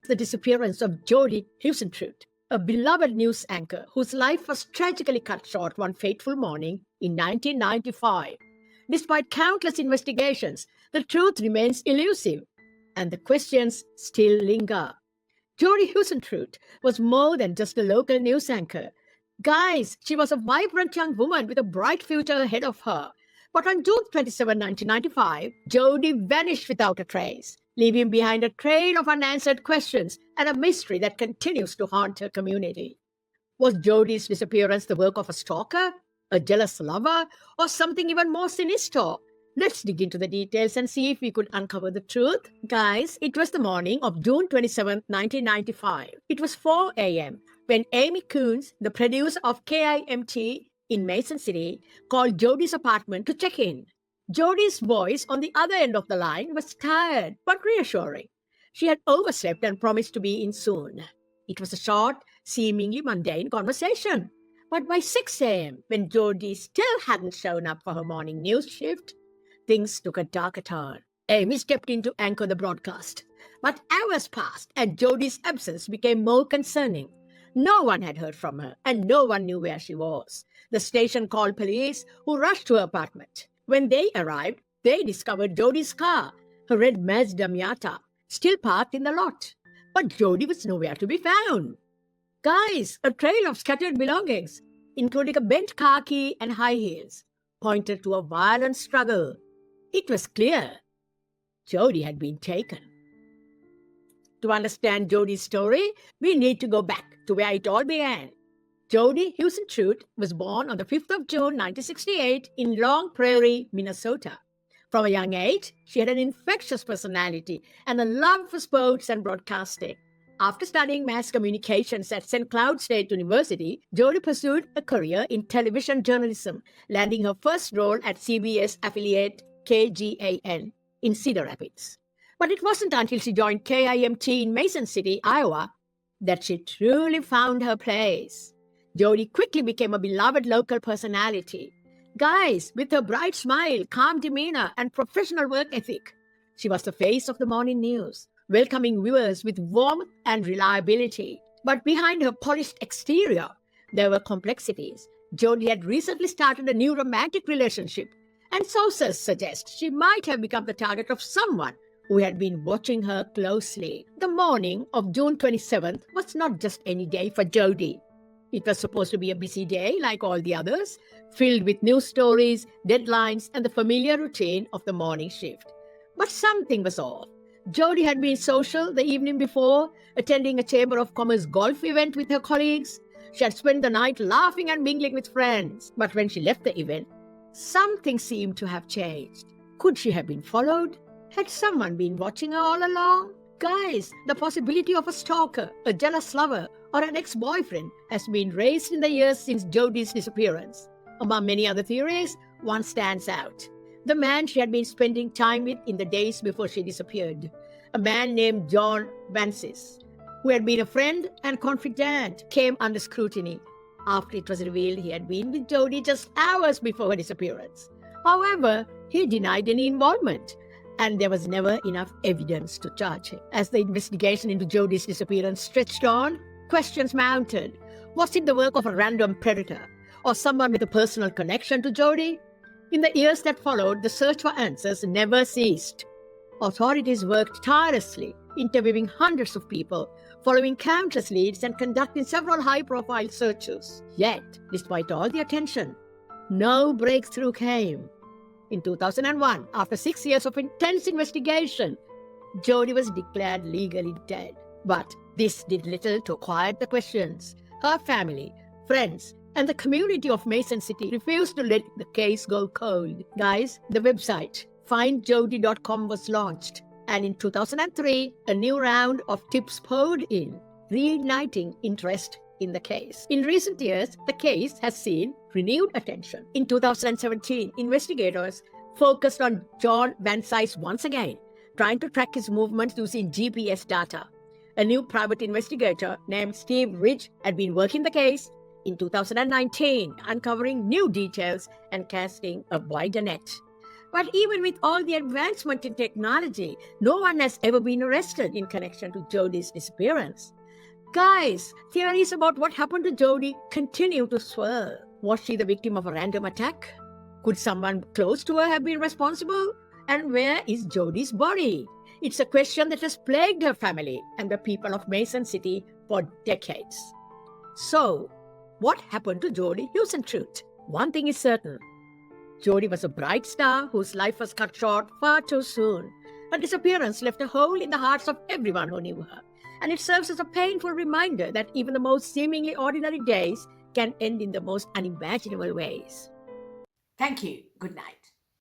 the disappearance of Jodi Huisentruit, a beloved news anchor whose life was tragically cut short one fateful morning in 1995. Despite countless investigations, the truth remains elusive, and the questions still linger. Jodi Huisentruit was more than just a local news anchor. Guys, she was a vibrant young woman with a bright future ahead of her. But on June 27, 1995, Jodi vanished without a trace, leaving behind a trail of unanswered questions and a mystery that continues to haunt her community. Was Jodi's disappearance the work of a stalker, a jealous lover, or something even more sinister? Let's dig into the details and see if we could uncover the truth. Guys, it was the morning of June 27, 1995. It was 4 a.m. when Amy Coons, the producer of KIMT in Mason City, called Jodi's apartment to check in. Jodi's voice on the other end of the line was tired but reassuring. She had overslept and promised to be in soon. It was a short, seemingly mundane conversation. But by 6 a.m., when Jodi still hadn't shown up for her morning news shift, things took a darker turn. Amy stepped in to anchor the broadcast. But hours passed and Jodi's absence became more concerning. No one had heard from her and no one knew where she was. The station called police, who rushed to her apartment. When they arrived, they discovered Jodi's car, her red Mazda Miata, still parked in the lot. But Jodi was nowhere to be found. Guys, a trail of scattered belongings, including a bent car key and high heels, pointed to a violent struggle. It was clear Jodi had been taken. To understand Jodi's story, we need to go back to where it all began. Jodi Huisentruit was born on the 5th of June 1968 in Long Prairie, Minnesota. From a young age, she had an infectious personality and a love for sports and broadcasting. After studying mass communications at St. Cloud State University, Jodi pursued a career in television journalism, landing her first role at CBS affiliate KGAN in Cedar Rapids. But it wasn't until she joined KIMT in Mason City, Iowa, that she truly found her place. Jodi quickly became a beloved local personality. Guys, with her bright smile, calm demeanor, and professional work ethic, she was the face of the morning news, welcoming viewers with warmth and reliability. But behind her polished exterior, there were complexities. Jodi had recently started a new romantic relationship, and sources suggest she might have become the target of someone who had been watching her closely. The morning of June 27th was not just any day for Jodi. It was supposed to be a busy day like all the others, filled with news stories, deadlines, and the familiar routine of the morning shift. But something was off. Jodi had been social the evening before, attending a Chamber of Commerce golf event with her colleagues. She had spent the night laughing and mingling with friends. But when she left the event, something seemed to have changed. Could she have been followed? Had someone been watching her all along? Guys, the possibility of a stalker, a jealous lover, or an ex-boyfriend has been raised in the years since Jodi's disappearance. Among many other theories, one stands out. The man she had been spending time with in the days before she disappeared. A man named John Vancis, who had been a friend and confidant, came under scrutiny after it was revealed he had been with Jodi just hours before her disappearance. However, he denied any involvement, and there was never enough evidence to charge him. As the investigation into Jodi's disappearance stretched on, questions mounted. Was it the work of a random predator, or someone with a personal connection to Jodi? In the years that followed, the search for answers never ceased. Authorities worked tirelessly, interviewing hundreds of people, following countless leads and conducting several high-profile searches. Yet, despite all the attention, no breakthrough came. In 2001, after 6 years of intense investigation, Jodi was declared legally dead. But this did little to quiet the questions. Her family, friends, and the community of Mason City refused to let the case go cold. Guys, the website findjodi.com was launched, and in 2003, a new round of tips poured in, reigniting interest in the case. In recent years, the case has seen renewed attention. In 2017, investigators focused on John Vancis once again, trying to track his movements using GPS data. A new private investigator named Steve Ridge had been working the case in 2019, uncovering new details and casting a wider net. But even with all the advancement in technology, no one has ever been arrested in connection to Jodi's disappearance. Guys, theories about what happened to Jodi continue to swirl. Was she the victim of a random attack? Could someone close to her have been responsible? And where is Jodi's body? It's a question that has plagued her family and the people of Mason City for decades. So, what happened to Jodi Huisentruit? One thing is certain. Jodi was a bright star whose life was cut short far too soon. Her disappearance left a hole in the hearts of everyone who knew her. And it serves as a painful reminder that even the most seemingly ordinary days can end in the most unimaginable ways. Thank you. Good night.